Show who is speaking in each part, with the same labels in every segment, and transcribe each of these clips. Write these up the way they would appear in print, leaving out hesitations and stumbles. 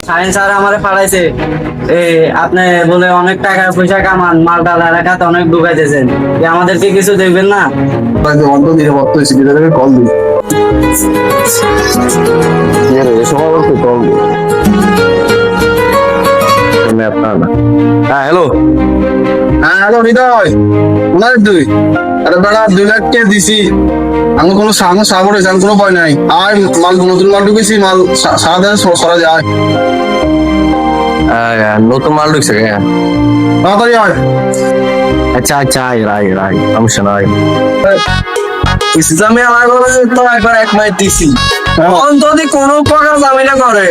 Speaker 1: Science sir আমারে পাঠাইছে। আপনি বলে অনেক টাকা পয়সা কামান, মালটা এলাকাতে অনেক ঢুকাইতেছেন, আমাদেরকে কিছু দেখবেন না?
Speaker 2: অন্ত দিয়ে বর্ত হয়েছে কল দিই কল আপনার না। হ্যাঁ হ্যালো, হ্যাঁ হ্যালো হৃদয়, কোনার তুই? আরে বেড়া 2 লাখ টাকা দিছি, আমি কোনো সাগর হয়েছে, আমি কোনো ভয় নাই। আর মাল নতুন মাল ঢুকেছি, মাল সারাদিন সরা যায়।
Speaker 3: নতুন মাল ঢুকছে
Speaker 2: তাড়াতাড়ি আয়।
Speaker 3: আচ্ছা আচ্ছা আয় রাই রাই সমস্যা নাই।
Speaker 2: ইসলামী আমার তো একবার 1 মাস দিছি, যদি কোনো প্রকার জামিনা করে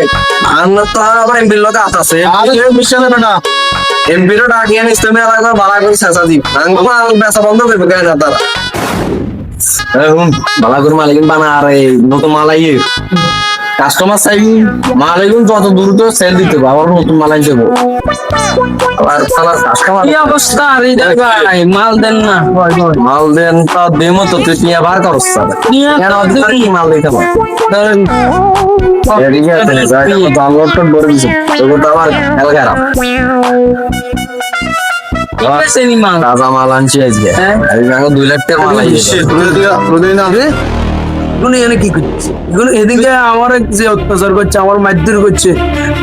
Speaker 2: আমরা তো আবার এমপির লোক আছে না, এমপিরও ডাকিয়ে ইসলামী এলাকার ভাড়া করে চেঁচা দিব, বেচা বন্ধ করবে কেন তারা?
Speaker 3: ভালো করে মালিক বানা। আর এই নতুন মাল আইয়ে কাস্টমার চাই মাল এগুলো যত দ্রুত সেল দিতে হবে, আবার নতুন মাল আই যাবো। আবার কাস্টমার
Speaker 1: কি অবস্থা হৃদয় ভাই, মাল দেন না?
Speaker 3: মাল দেন তা দেমো তো, তুই নিয়ে বার করস কেন? মাল দিতে পার তাজা মাল আনছি আজকে। 2 লাখ টাকা মাল আইছে।
Speaker 2: কি করছে এদিকে আমার যে অত্যাচার করছে, আমার মারধর করছে,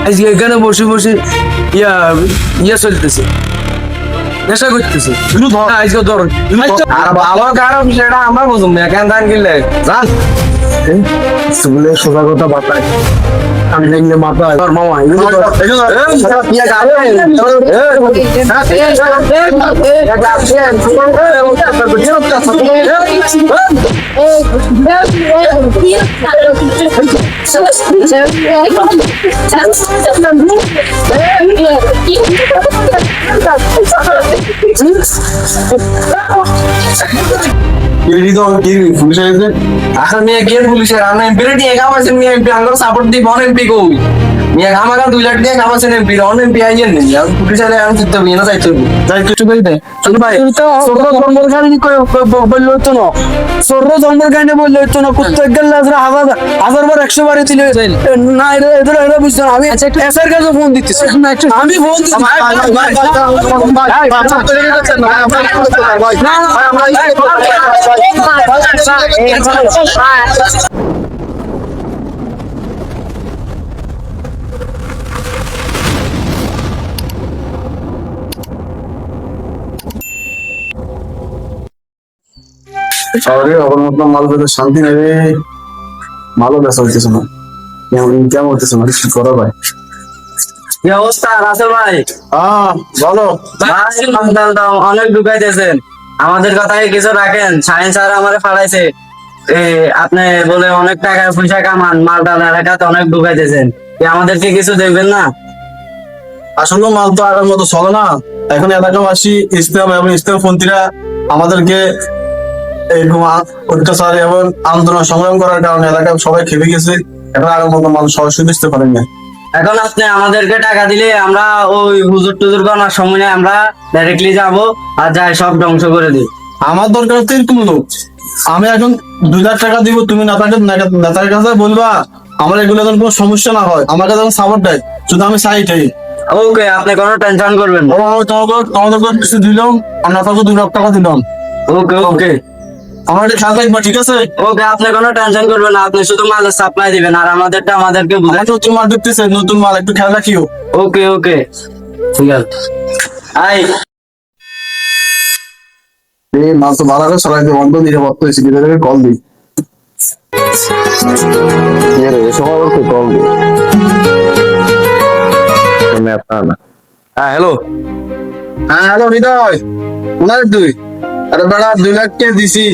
Speaker 2: আজকে এখানে বসে বসে ইয়া চলতেছে, নেশা করতেছে। আজকে ধর
Speaker 3: আর ভালো কারণ সেটা আমরা বুঝুন না, কেন ধান কিনলে জান
Speaker 2: স্কুলে সোজা কথা বাতায়, আমি দেখলে মাথায় তোর মামা
Speaker 3: এখন মেয়ে কে পুলিশের আমরা এমপি দিয়ে কামাইছেন, মেয়ে এমপি আঙ্গুর সাপোর্ট দিব এমপি কই মেয়ে আমাকে 2 লাখ দিয়ে কামাইছেন এমপি অন এমপি আইয়েন নি আর পুলিশের আমি জিততে হবে না যাইতে হবে
Speaker 2: যাই কিছু কই দে। চল ভাই সর্ব জন্মের কাহিনী বললো তো না, সর্ব জন্মের কাহিনী বললো তো না, প্রত্যেক গেল হাজার বার 100 বারে দিলে না, এদের এরা বুঝছো না। আমি এসআর কাছে ফোন দিতেছি, আমি ফোন শহরে আমার মতো মাল বেঁধে শান্তি নেবে, মালও বেচা হইতেছে না, কেমন হইতেছে না, কি করা ভাই?
Speaker 1: কি অবস্থা রাসেল ভাই?
Speaker 2: হ্যাঁ বলো
Speaker 1: অনেক ঢুকাইতেছেন, আমাদের কথায় কিছু রাখেন। সায়েন্স স্যার আমারে পাঠাইছে, আপনি বলে অনেক টাকা পয়সা কামান, মালটা এলাকাতে অনেক ঢুকাইতেছেন, আমাদেরকে কিছু দেখবেন না?
Speaker 2: আসলে মাল তো আগের মতো চলে না, এখন এলাকাবাসী ইসলাম এবং ইসলামপন্থীরা আমাদেরকে এরকম অত্যাচার এবং আন্দোলন সংগ্রাম করার কারণে এলাকায় সবাই খেপে গেছে, এখন আগের মতো মাল সরাসরি দিতে পারেন না।
Speaker 1: এখন আপনি আমাদেরকে টাকা দিলে আমরা ওই হুজুর টুজুর করার সময় আমরা ডাইরেক্টলি যাব আর যাই সব ধ্বংস করে দিই।
Speaker 2: আমার দরকার তো এরকম লোক, আমি এখন 2 লাখ টাকা দিব, তুমি নেতার কাছে বলবা আমার এগুলো যেন কোনো সমস্যা না হয়, আমার কাছে সাপোর্ট দেয়, শুধু আমি চাই এটাই।
Speaker 1: ওকে, আপনি কোনো টেনশন করবেন না।
Speaker 2: তোমাদের কিছু দিলাম আর নেতাকে 2 লাখ টাকা দিলাম।
Speaker 1: ওকে ওকে,
Speaker 2: আমার এটা খেয়াল রাখবা, ঠিক আছে?
Speaker 1: ওকে, আপনি কোনো টেনশন করবেন না, আপনি শুধু মালের সাপ্লাই দিবেন আর আমাদেরকে বুঝাই।
Speaker 2: নতুন মাল ঢুকতেছে, নতুন মাল একটু খেয়াল রাখিও।
Speaker 1: ওকে ওকে, ঠিক আছে। আই
Speaker 2: এই মাল তো ভালো করে সরাই দিয়ে বন্ধ দিতে বর্ত হয়েছে, কল দিই
Speaker 3: কল দিই। হ্যাঁ হ্যালো,
Speaker 2: হ্যাঁ হ্যালো হৃদয়, কোনার তুই? আরে বেড়া 2 লাখ টাকা দিছি,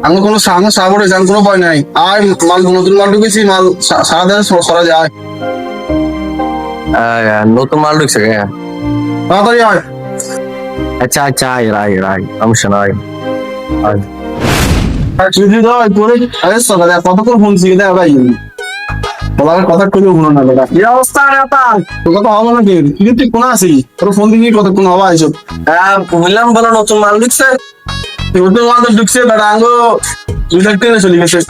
Speaker 2: আমি কোনো সাগর হয়েছে, আমি কোনো ভয় নাই। আর মাল নতুন মাল ঢুকেছি, মাল সারাদিন সরা যায়।
Speaker 3: নতুন মাল ঢুকছে
Speaker 2: তাড়াতাড়ি আয়।
Speaker 3: আচ্ছা আচ্ছা আয় রাই রাই সমস্যা নাই।
Speaker 2: হৃদয় তোরে কতক্ষণ ফোন শিখে দেয় ভাই, কথা কইলেও গুলো না বেটা। কি অবস্থা রে আপা? তোর কথা হবে না কি? তুই কোন আছিস? তোর ফোন দিয়ে কতক্ষণ হবে এইসব?
Speaker 3: বললাম বলো নতুন মাল ঢুকছে,
Speaker 2: নতুন মাল ঢুকছে বেটা, আঙ্গো 2 লাখ টাকা চলে গেছে।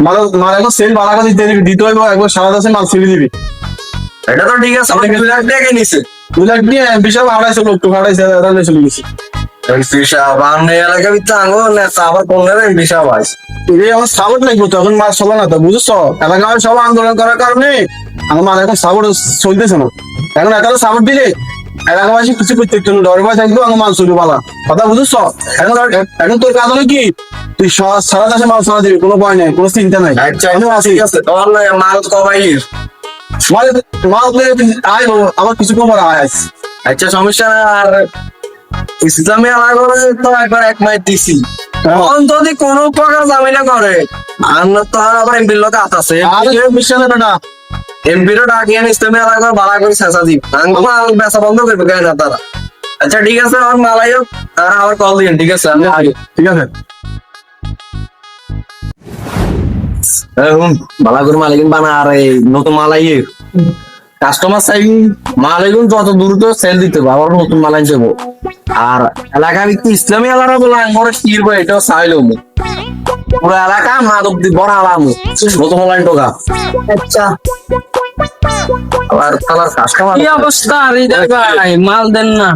Speaker 2: মাল এখন সেল বাড়া দিতে হইব, একবার সারা দেশে মাল ছেড়ে দিবি।
Speaker 3: এটা তো ঠিক আছে, অনেক 2 লাখ টাকা নিছে।
Speaker 2: 2 লাখ নিয়ে এমপি সাহেব হারাইছে, লোক তো হারাইছে, এরা চলে গেছে।
Speaker 3: এমপি সাহেব আনে এলাকা ভিতরে আঙ্গো না আবার কোন এমপি সাহেব আছে?
Speaker 2: এই আমার সাপোর্ট লাগবে তো, এখন মাছ চলে না তো, বুঝছো? এলাকায় সব আন্দোলন করার কারণে আমার মাছ এখন সাপোর্ট চলতেছে না। এখন একা সাপোর্ট দিলে এলাকাবাসী কিছু করতে একটু ডর ভয় থাকবো, আমার মাল চলবে পালা, কথা বুঝছো? এখন তোর কাজ হলো কি, তুই সারা দেশে মাল চলা দিবি, কোনো ভয় নেই, কোনো চিন্তা নাই।
Speaker 3: আচ্ছা
Speaker 2: আমি আছি।
Speaker 3: ঠিক আছে, তোমার না মাল কবাইর।
Speaker 2: মাল মাল আয় বাবু, আমার কিছু কমার আয় আছে।
Speaker 3: আচ্ছা সমস্যা না। আর ইসলামী এলাকা তো একবার 1 মাস দিছি, অন্তত কোনো প্রকার ঝামেলা করে আমরা তো আর আবার এমপির লোক আছে,
Speaker 2: আর বিশ্বাস নেবে না।
Speaker 3: এমপিরও ডাকিয়ে ইসলামী এলাকার ভাড়া করে চেঁচা দিব, মাল বেচা বন্ধ করবে কেন না তারা। আচ্ছা ঠিক আছে, আমার মালাই হোক, তারা আবার কল দিন, ঠিক আছে? আমি আগে
Speaker 2: ঠিক আছে।
Speaker 3: ভালো করে মালিক বানা, আর এই নতুন মালাই কাস্টমার চাই মালাই যত দ্রুত সেল দিতে হবে, আবার নতুন মালাই দেবো। আর এলাকা ভিত্তি ইসলামী এলাকা বলে আমার কিরব, এটাও চাইলো পুরো এলাকা মাদক দি বড় আলাম নতুন মালাই টোকা।
Speaker 1: আচ্ছা
Speaker 3: আবার তার কাস্টমার
Speaker 1: কি অবস্থা হৃদয় ভাই, মাল দেন না?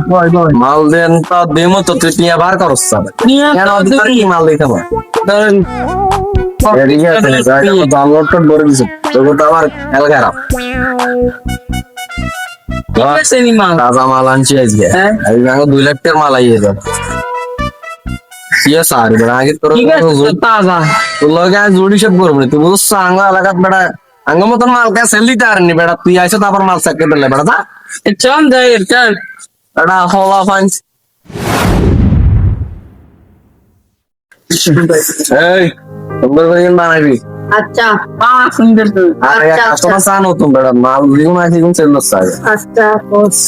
Speaker 3: মাল দেন তো দেমো তো, তুই নিয়ে বার করছ
Speaker 1: নিয়ে
Speaker 3: কেন
Speaker 1: তো
Speaker 3: তোর
Speaker 1: দিবি।
Speaker 3: কি মাল দিতে পারে?
Speaker 1: ধরেন
Speaker 3: ডাউনলোড করে দিছে তোকে তো আবার খেয়াল খারাপ।
Speaker 1: ঠিক আছে নি মাল।
Speaker 3: তাজা মাল আনছি আজকে,
Speaker 1: হ্যাঁ।
Speaker 3: আজকে 2 লাখ টাকার মাল আইয়ে যাবে। কি আছে আর বেড়া, আগে তোর
Speaker 1: ঠিক আছে তো তাজা।
Speaker 3: তোর লগে আজ জুড়ি সব করবো না, তুই বুঝছ আঙ্গ এলাকাত বেড়া আঙ্গ মতন মাল কে সেল দিতে পারেনি বেড়া, তুই আইসো তারপর মাল চাকরি পেলে বেড়া যা
Speaker 1: চল যাই চল।
Speaker 3: বেড়া হলা ফাইন্স। এই নম্বর বানাবি
Speaker 1: আচ্ছা 5 মিনিট।
Speaker 3: আর কাস্টমার চা নতুন বেড়া মাল দিগুন আছে কোন সেল দছ আগে
Speaker 1: আচ্ছা বস।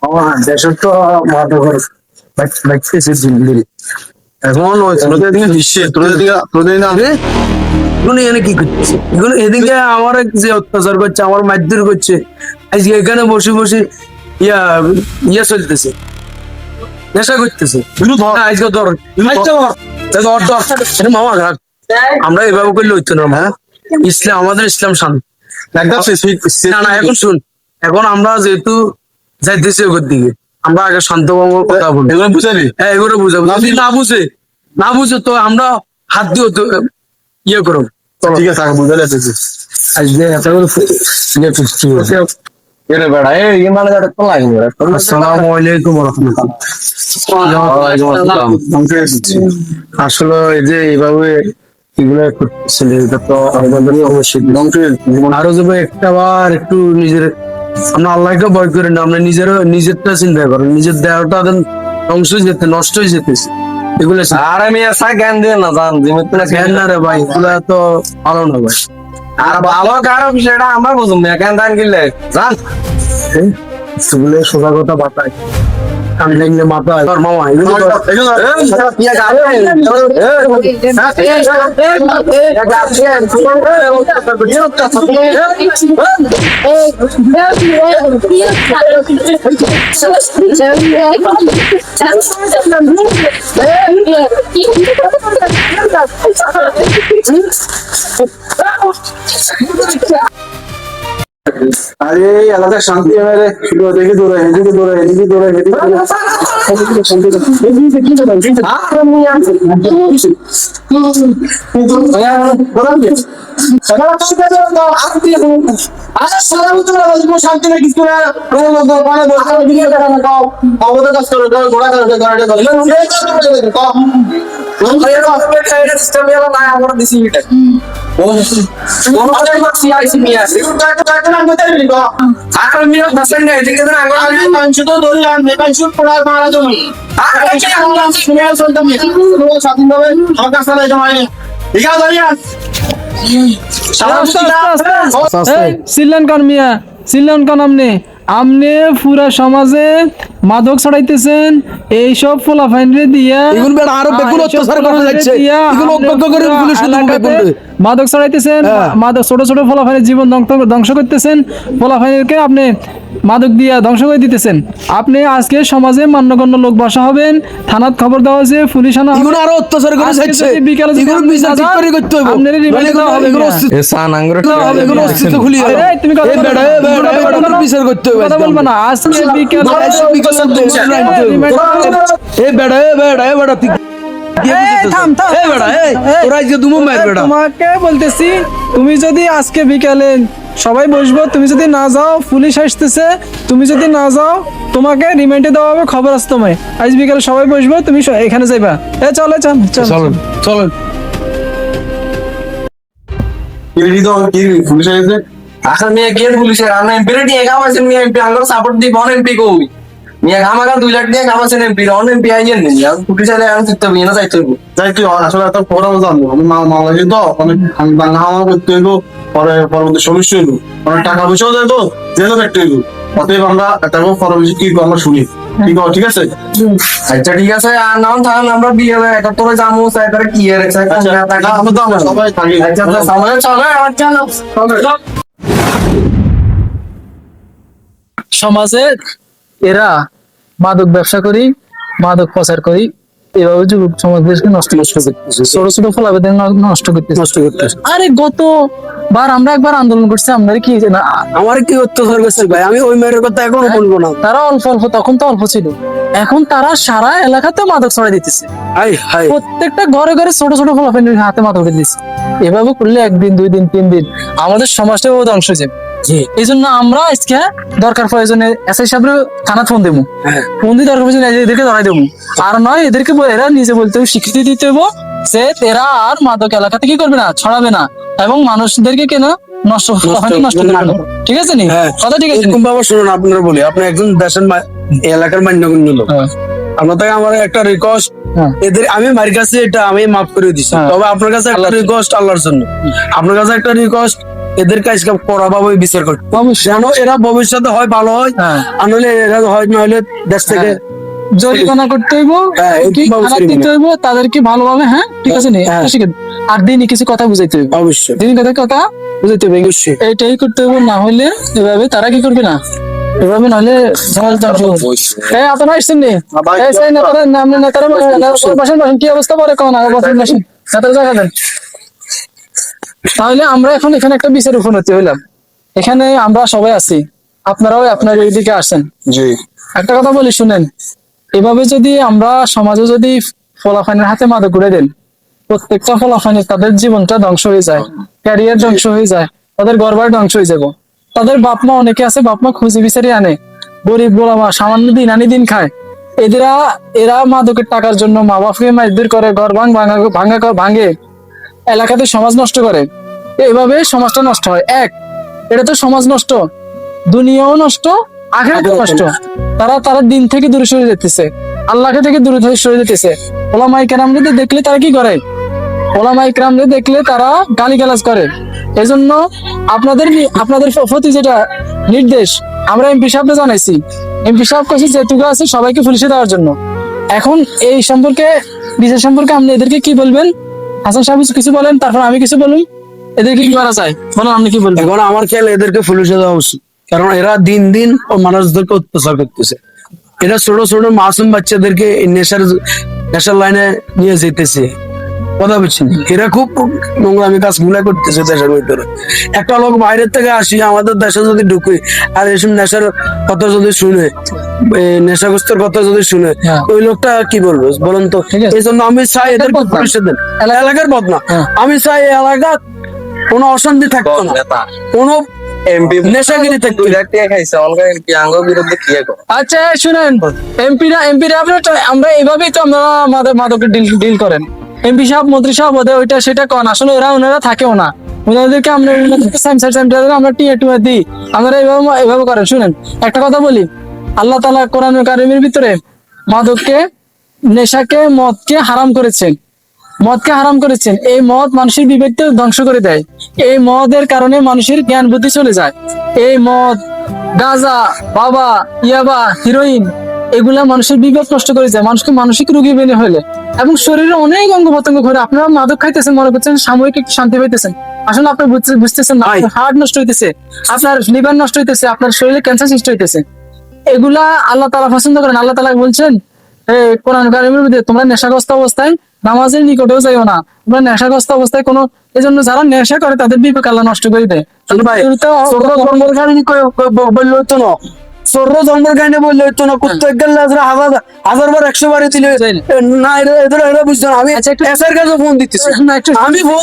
Speaker 2: আমার দেশের তো মাথা ঘর বাইতেছে দিল্লি। এখন ওই তোদের দিকে বিশ্বে তোদের না রে,
Speaker 4: এখন এখানে কি করছে? এখন এদিকে আমার যে অত্যাচার করছে, আমার মারধর করছে, আজকে এখানে বসে বসে ইয়া চলতেছে, নেশা করতেছে। না, আজকে ধর মামা ঘাট, আমরা এভাবে করলে হইতো না। হ্যাঁ, ইসলাম আমাদের ইসলাম শান্ত।
Speaker 2: একদম
Speaker 4: না না, এখন শুন, এখন আমরা যেহেতু যাইতেছি ওর দিকে, আমরা আগে শান্তভাবে কথা বলি।
Speaker 2: এগুলো বুঝালি?
Speaker 4: হ্যাঁ, এগুলো বুঝাবো। যদি না বুঝে তো আমরা হাত দিয়ে তো ইয়ে করো।
Speaker 2: ঠিক আছে, আগে বুঝালি আছে।
Speaker 4: আজকে এত
Speaker 3: এরে বেড়া এই মানে যাতে তো লাগে বেড়া।
Speaker 4: আসসালামু আলাইকুম ওয়া রাহমাতুল্লাহ। আসলে এই যে এইভাবে এগুলো করতেছিল, এটা তো আমাদেরই অবশ্যই। আরো যাবে একটা বার একটু নিজের, আমরা আল্লাহকে ভয় করি না, আমরা নিজেরটা চিন্তা করি, নিজের দেহটা ধ্বংস হয়ে যেতে, নষ্ট হয়ে যেতেছে এগুলো।
Speaker 3: আর আমি এসা জ্ঞান দিয়ে না জান জিমিত না
Speaker 4: জ্ঞান না রে ভাই, এগুলা তো ভালো না ভাই।
Speaker 3: আর ভালো খারাপ সেটা আমরা বুঝুম না, জ্ঞান দান কিনলে জান
Speaker 4: সেগুলো সোজা কথা বাতায়, কান লাগলে মাথায়। তোর মামা এগুলো
Speaker 2: আরে এলাকায় শান্তি হবে রে, শুধু দেখে দৌড়ে এদিকে দৌড়ে এদিকে দৌড়ে এদিকে শান্তি না কিছু না, অবদান কাজ করে ঘোড়া
Speaker 5: চিল্লান কান মিয়া, চিল্লান কান আমনে আমনে পুরা সমাজে মাদক ছড়াইতেছেন এইসব ফলাফাইনরে দিয়া
Speaker 4: এগুলো বেটা আরো বেগুন অত্যাচার করে যাচ্ছে এগুলো অজ্ঞ করে পুলিশ শুধু বেগুন
Speaker 5: মাদক ছড়াইতেছেন, মাদক ছোট ছোট ফলাফাইনের জীবন ধ্বংস করতেছেন, ফলাফাইনকে আপনি মাদক দিয়া ধ্বংস করে দিতেছেন। আপনি আজকে সমাজে মান্যগণ্য লোক বসা হবেন, থানাত খবর দেওয়া হয়েছে, পুলিশ আনা হবে।
Speaker 4: এগুলো আরো অত্যাচার করে
Speaker 5: আজকে
Speaker 4: যাচ্ছে
Speaker 5: যদি বিকালে যদি
Speaker 4: এগুলো
Speaker 5: আপনি
Speaker 4: বিচার
Speaker 5: না
Speaker 4: ঠিক
Speaker 5: যান,
Speaker 4: করে করতে হবে
Speaker 5: আপনার রিমান্ডে দেওয়া হবে
Speaker 4: এগুলো
Speaker 5: না।
Speaker 3: এ সান আঙ্গুর
Speaker 4: এগুলো অস্তিত্ব খুলি
Speaker 5: আরে, তুমি কথা
Speaker 4: এই
Speaker 5: বলবে
Speaker 4: বেটা,
Speaker 5: না।
Speaker 4: এই বেটা, এই বেটা, তোর বিচার করতে হবে
Speaker 5: কথা বলবে না। আজকে বিকালে
Speaker 4: এই বেটা, এই বেটা, এই বেটা, তুই
Speaker 5: থাম, থাম।
Speaker 4: এই বেটা, এই তোরা আজকে দুমো মার বেটা
Speaker 5: তোমাকে বলতেছি, তুমি যদি আজকে বিকালে সবাই বসবো, তুমি যদি না যাও পুলিশ আসতেছে, তুমি যদি না যাও তোমাকে রিমান্ডে দেওয়া হবে, খবর আছে তোমায়। আজ বিকালে সবাই বসবো, তুমি এখানে যাইবা। চলে চল চল
Speaker 4: চলেন চলেন
Speaker 2: কি পুলিশ এসেছে?
Speaker 3: আসলে মিয়া কে পুলিশের আমরা এমপি রে দিয়ে কামাইছেন মিয়া এমপি আঙ্গুর সাপোর্ট দিব অন এমপি কই মিয়া কামাকা 2 লাখ দিয়ে কামাইছেন এমপি অন এমপি আইয়েন নি আর পুলিশ আলে আমি চিত্ত বিনা যাইতে হইব
Speaker 2: যাই তুই আসলে এত পড়াও জানবো আমি মামলা কিন্তু অনেক দাঙ্গা হামলা করতে হইব, পরে পরবর্তী সমস্যা হইব, অনেক টাকা পয়সাও দেয় তো জেলও দেখতে হইব। অতএব আমরা একটা পরবর্তী কি আমরা শুনি কি কর, ঠিক আছে?
Speaker 3: আচ্ছা ঠিক আছে আর নাম থাকুন আমরা বিয়ে হবে এটা তোরে জামু চাই করে কি এর চাই
Speaker 2: আচ্ছা, আমরা তো আমরা সবাই থাকি।
Speaker 3: আচ্ছা সবাই চলে আচ্ছা চলো
Speaker 5: সমাজে এরা মাদক ব্যবসা করি, মাদক প্রচার করি, এভাবে যুবক সমাজকে নষ্ট করতেছে, ছোট ছোট ফলাবেদের নষ্ট করতেছে। আরে গতবার আমরা একবার আন্দোলন করছি, আপনারা কি জানা
Speaker 4: আমার কি অত্যাচার করছে ভাই, আমি ওই মেয়ের কথা এখনো বলবো না।
Speaker 5: তারা অল্প অল্প, তখন তো অল্প ছিল, এখন তারা সারা এলাকাতে মাদক ছড়াই দিতেছে।
Speaker 4: হাই হাই
Speaker 5: প্রত্যেকটা ঘরে ঘরে ছোট ছোট ফলাফেনের হাতে মাদক দিচ্ছে। এভাবে করলে 1 দিন 2 দিন 3 দিন আমাদের সমাজটাও ধ্বংস হয়ে যাবে। এই জন্য আমরা আজকে দরকার প্রয়োজনে এসআই সাহেব থানা ফোন দেবো, ফোন দিয়ে দরকার প্রয়োজনে এদেরকে ধরাই দেবো। আর নয় এদেরকে এরা নিজে বলতে হবে, স্বীকৃতি দিতে হবে যে এরা আর মাদক এলাকাতে কি করবে না, ছড়াবে না, এবং মানুষদেরকে কেন নষ্ট করবে না। ঠিক আছে নি কথা, ঠিক আছে।
Speaker 4: এরকম বাবা শুনুন, আপনারা বলি আপনি একজন দেশের এলাকার মান্যগণ্য লোক, আপনার থেকে আমার একটা রিকোয়েস্ট, এদের আমি মার কাছে এটা আমি মাফ করে দিচ্ছি, তবে আপনার কাছে একটা রিকোয়েস্ট আল্লাহর জন্য, আপনার কাছে একটা রিকোয়েস্ট, এদেরকে আজকে কড়াভাবে বিচার করতে যেন এরা ভবিষ্যতে হয় ভালো হয়, আর নইলে এরা হয় নইলে দেশ থেকে
Speaker 5: জরিমানা করতে হইব,
Speaker 4: হ্যাঁ,
Speaker 5: কি
Speaker 4: এরকম
Speaker 5: খারাপ
Speaker 4: জরিমানা।
Speaker 5: দিতে হইব তাদেরকে ভালোভাবে। হ্যাঁ ঠিক আছে নি, আর দিনই কিছু কথা বুঝাইতে হইব,
Speaker 4: অবশ্যই
Speaker 5: দিনই কথা বুঝাইতে হইব,
Speaker 4: অবশ্যই।
Speaker 5: এইটাই করতে হইব। না হলে এভাবে তারা কি করবে না, এভাবে নাহলে সমাজ ধ্বংস হবে। আপনারা আসছেন নি, এই সেই নেতারা নামে নেতারা বসেন, কি অবস্থা পরে কোন আগে বসেন, নেতারা জায়গা দেন। তাহলে আমরা এখন এখানে একটা বিচার উপনীত হইলাম, এখানে আমরা সবাই আছি, আপনারাও আপনার এইদিকে আসেন।
Speaker 2: জি
Speaker 5: একটা কথা বলি শুনেন, এভাবে যদি আমরা সমাজে যদি ফলাফানের হাতে মাদক করে দেন, প্রত্যেকটা ফলাফানের তাদের জীবনটা ধ্বংস হয়ে যায়, ক্যারিয়ার ধ্বংস হয়ে যায়, তাদের গর্বার ধ্বংস হয়ে যাবো। তাদের বাপ মা অনেকে আছে, বাপ মা খুঁজে বিচারি আনে, গরিব গোলামা সামান্য দিন আনি দিন খায়, এরা মাদকের টাকার জন্য মা বাপকে মারধর করে, ঘর ভাঙে, এলাকাতে সমাজ নষ্ট করে। এভাবে সমাজটা নষ্ট হয়। এটা তো সমাজ নষ্ট, দুনিয়াও নষ্ট, আখিরাতও নষ্ট। তারা দিন থেকে দূরে সরে যেতেছে, আল্লাহকে থেকে দূরে সরে যেতেছে। ওলামায়ে কেরামদের দেখলে তারা কি করে, ওলামায়ে কেরামদের দেখলে তারা গালিগালাজ করে। এজন্য আপনাদের প্রতি যেটা নির্দেশ, আমরা এমপি সাহেবকে জানাইছি, এমপি সাহেব কাছে যেটুকু আছে সবাইকে পুলিশে দেওয়ার জন্য। এখন এই সম্পর্কে, বিচার সম্পর্কে আপনি এদেরকে কি বলবেন? হাসান সাহেব কিছু বলেন, তারপর আমি কিছু বলুন, এদেরকে কি করা যায় বলেন, আপনি কি বলবেন?
Speaker 4: এখন আমার খেয়াল এদেরকে পুলিশে দেওয়া উচিত, কারণ এরা দিন দিন ও মানুষদেরকে অত্যাচার করতেছে। এরা ছোট ছোট মাসুম বাচ্চাদেরকে এই নেশার লাইনে নিয়ে যেতেছে, কথা বলছেন, এরা খুব নোংরামি কাজ গুলা করতেছে দেশের ভিতরে। একটা লোক বাইরের থেকে আসি আমাদের দেশে যদি ঢুকে আর এসব নেশার কথা যদি শুনে, নেশাগ্রস্তর কথা যদি শুনে, ওই লোকটা কি বলবো বলেন তো? এই জন্য আমি চাই এদেরকে পুলিশে দেন, এলাকার বদনা। আমি চাই এলাকা কোনো অশান্তি থাকতো না, কোনো
Speaker 3: এমপি
Speaker 4: নেশাগিরি থাকতো না।
Speaker 3: খাইছে অনলাইন এমপি আঙ্গুর বিরুদ্ধে কি করো
Speaker 5: আচ্ছা শুনেন, এমপিরা আপনার আমরা এইভাবেই তো আমরা মাদকের ডিল করেন। এমপি সাহেব মন্ত্রী সাহেব ওদের ওইটা সেটা কন, আসলে ওনারা থাকেও না, ওনাদেরকে আমরা আমরা টিয়া দিই, আমরা এইভাবে করেন। শুনেন একটা কথা বলি, আল্লাহ তাআলা কোরআন কারীমের ভিতরে নেশাকে মদকে হারাম করেছেন। এই মদ মানুষের বিবেককে ধ্বংস করে দেয়, এই মদের কারণে মানুষের জ্ঞান বুদ্ধি চলে যায়। এই মদ, গাঁজা, বাবা, ইয়াবা, হিরোইন, এগুলা মানুষের বিবেক নষ্ট করে যায়, মানুষকে মানসিক রোগী বেনে হলে এবং শরীরে অনেক অঙ্গ প্রত্যঙ্গ ঘরে। আপনারা মাদক খাইতেছেন, মনে করছেন সাময়িক একটু শান্তি পাইতেছেন, আসলে আপনি বুঝতেছেন না, হার্ট নষ্ট হইতেছে, আপনার লিভার নষ্ট হইতেছে, আপনার শরীরে ক্যান্সার সৃষ্টি হইতেছে। এগুলা আল্লাহ তাআলা পছন্দ করেন। আল্লাহ তাআলা বলছেন কোরআন কারিমের মধ্যে, তোমরা নেশাগ্রস্ত অবস্থায় নামাজের নিকটেও যাইও না, তোমরা নেশাগ্রস্ত অবস্থায় কোনো, এজন্য যারা নেশা করে তাদের বিবেক আল্লাহ নষ্ট করে দেয়।
Speaker 4: ভাই সর্ব ধর্মের কাহিনী বললে হতো না, সর্ব ধর্মের কাহিনী বললে হতো না, প্রত্যেক গেলে হাজার বার 100 বারে দিলে না, এরা বুঝতো না। আমি এসআর কাছে ফোন দিতেছি, আমি ফোন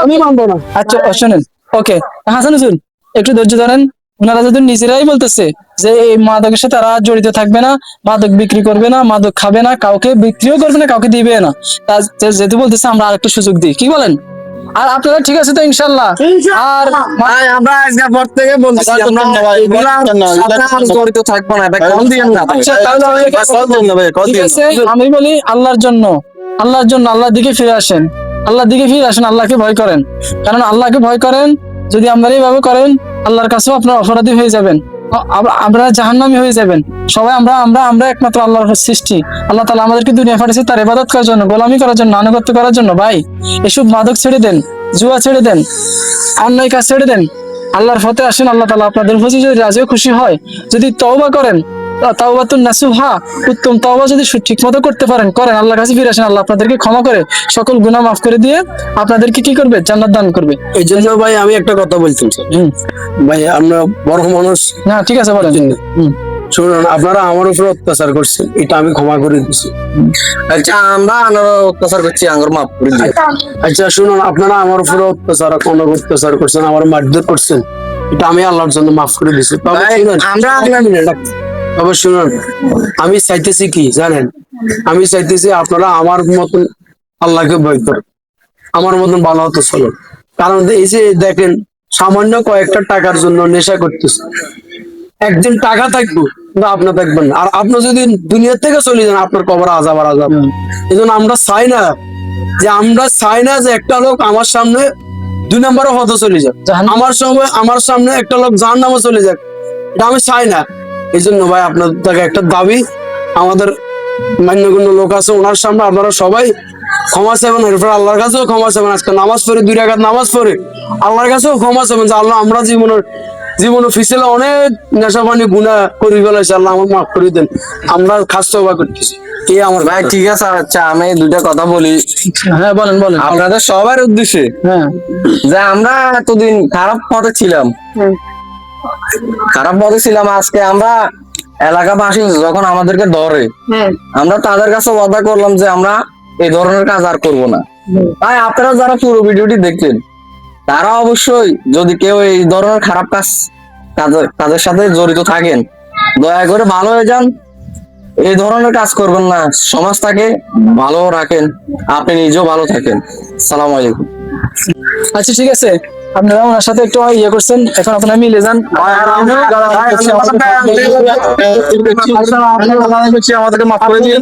Speaker 4: আমি মানবো না।
Speaker 5: আচ্ছা শোনেন, ওকে হাসান হুজুর একটু ধৈর্য ধরেন। ওনারা যদি নিজেরাই বলতেছে যে এই মাদকের সাথে তারা জড়িত থাকবে না, মাদক বিক্রি করবে না, মাদক খাবে না, কাউকে বিক্রিও করবে না, কাউকে দিবে না, যেহেতু বলতেছে আমরা আরেকটু সুযোগ দিই, কি বলেন? আর আপনারা ঠিক আছে তো ইনশাল্লাহ? আর
Speaker 3: ভাই আমরা আজকে পর থেকে বলছি আমরা এগুলা জড়িত থাকবো না, এটা কল দিয়েন না।
Speaker 5: আচ্ছা তাহলে ঠিক আছে, আমি বলি আল্লাহর জন্য, আল্লাহর জন্য আল্লাহর দিকে ফিরে আসেন, আল্লাহর দিকে ফিরে আসেন, আল্লাহকে ভয় করেন। কারণ আল্লাহকে ভয় করেন যদি আপনারা এইভাবে করেন, আল্লাহর কাছেও আপনারা অপরাধী হয়ে যাবেন, আমরা জাহান্নামী হয়ে যাবেন সবাই। আমরা একমাত্র আল্লাহর সৃষ্টি। আল্লাহ তাআলা আমাদেরকে দুনিয়া পাঠিয়েছে তার ইবাদত করার জন্য, গোলামি করার জন্য, আনুগত্য করার জন্য। ভাই এসব মাদক ছেড়ে দেন, জুয়া ছেড়ে দেন, অন্যায় কাজ ছেড়ে দেন, আল্লাহর পথে আসেন। আল্লাহ তাআলা আপনাদের প্রতি যদি রাজি ও খুশি হয়, যদি তওবা করেন, তাওবাতুন নাসুহা, উত্তম তওবা যদি ঠিক মতো করতে পারেন, করেন, আল্লাহর কাছে ফিরে আসেন, আল্লাহ আপনাদেরকে ক্ষমা করে সকল গুনাহ মাফ করে দিয়ে আপনাদেরকে কি করবে? জান্নাত দান করবে।
Speaker 4: এই জন্য ভাই আমি একটা কথা বলছি ভাই, আমরা বড় মানুষ
Speaker 5: না ঠিক আছে বলেন।
Speaker 4: শুনুন, আপনারা আমার উপর অত্যাচার করছেন, এটা আমি ক্ষমা করে দিচ্ছি।
Speaker 3: আচ্ছা আমরা অত্যাচার করছি, আঙ্গুর মাফ করে দিই।
Speaker 4: আচ্ছা শুনুন, আপনারা আমার উপর অত্যাচার করছেন, আমার মারধর করছেন, এটা আমি আল্লাহর জন্য মাফ করে দিচ্ছি। তবে শুনুন, আমি চাইতেছি কি জানেন, আমি চাইতেছি আপনারা আমার মতন আল্লাহকে ভয় করেন, আমার মতন ভালো হতো চলো। কারণ এই যে দেখেন, সামান্য কয়েকটা টাকার জন্য নেশা করতেছে। একদিন টাকা থাকবো কিন্তু আপনি থাকবেন না, আর আপনি যদি দুনিয়া থেকে চলে যান আপনার কবর আযাব আর আযাব। এই জন্য আমরা চাই না যে একটা লোক আমার সামনে 2 নম্বরে হতে চলে যাক, আমার সামনে একটা লোক জাহান্নামে চলে যাক, এটা আমি চাই না। এই জন্য ভাই আপনাদের থেকে একটা দাবি, আমাদের মান্যগণ্য লোক আছে, ওনার সামনে আপনারা সবাই ক্ষমা চাইবেন, এরপর আল্লাহর কাছেও ক্ষমা চাইবেন। আজকে নামাজ পড়ে 2 রাকাত নামাজ পড়ে আল্লাহর কাছেও ক্ষমা চাইবেন যে আল্লাহ, আমরা জীবনে ফিসলে অনেক নেশা পানি গুনাহ করে ফেলেছি, আল্লাহ আমার মাফ করে দেন, আমরা খাস তওবা করতেছি। এই আমার
Speaker 3: ভাই ঠিক আছে। আচ্ছা আমি 2টা কথা বলি।
Speaker 5: হ্যাঁ বলেন বলেন।
Speaker 3: আপনাদের সবার উদ্দেশ্যে
Speaker 5: হ্যাঁ,
Speaker 3: যে আমরা এতদিন খারাপ পথে ছিলাম, আজকে আমরা এলাকাবাসী যখন আমাদেরকে ধরে, আমরা তাদের কাছে ওয়াদা করলাম যে আমরা এই ধরনের কাজ আর করব না। তাই আপনারা যারা পুরো ভিডিওটি দেখলেন, তারা অবশ্যই যদি কেউ এই ধরনের খারাপ কাজের সাথে জড়িত থাকেন, দয়া করে ভালো হয়ে যান, এই ধরনের কাজ করবেন না, সমাজটাকে ভালো রাখেন, আপনি নিজেও ভালো থাকেন। আসসালামু আলাইকুম।
Speaker 5: আচ্ছা ঠিক আছে, আপনারা ওনার সাথে একটু ইয়ে করছেন, এখন আপনারা মিলে যান।
Speaker 3: আমাদেরকে মাফ করে দিন।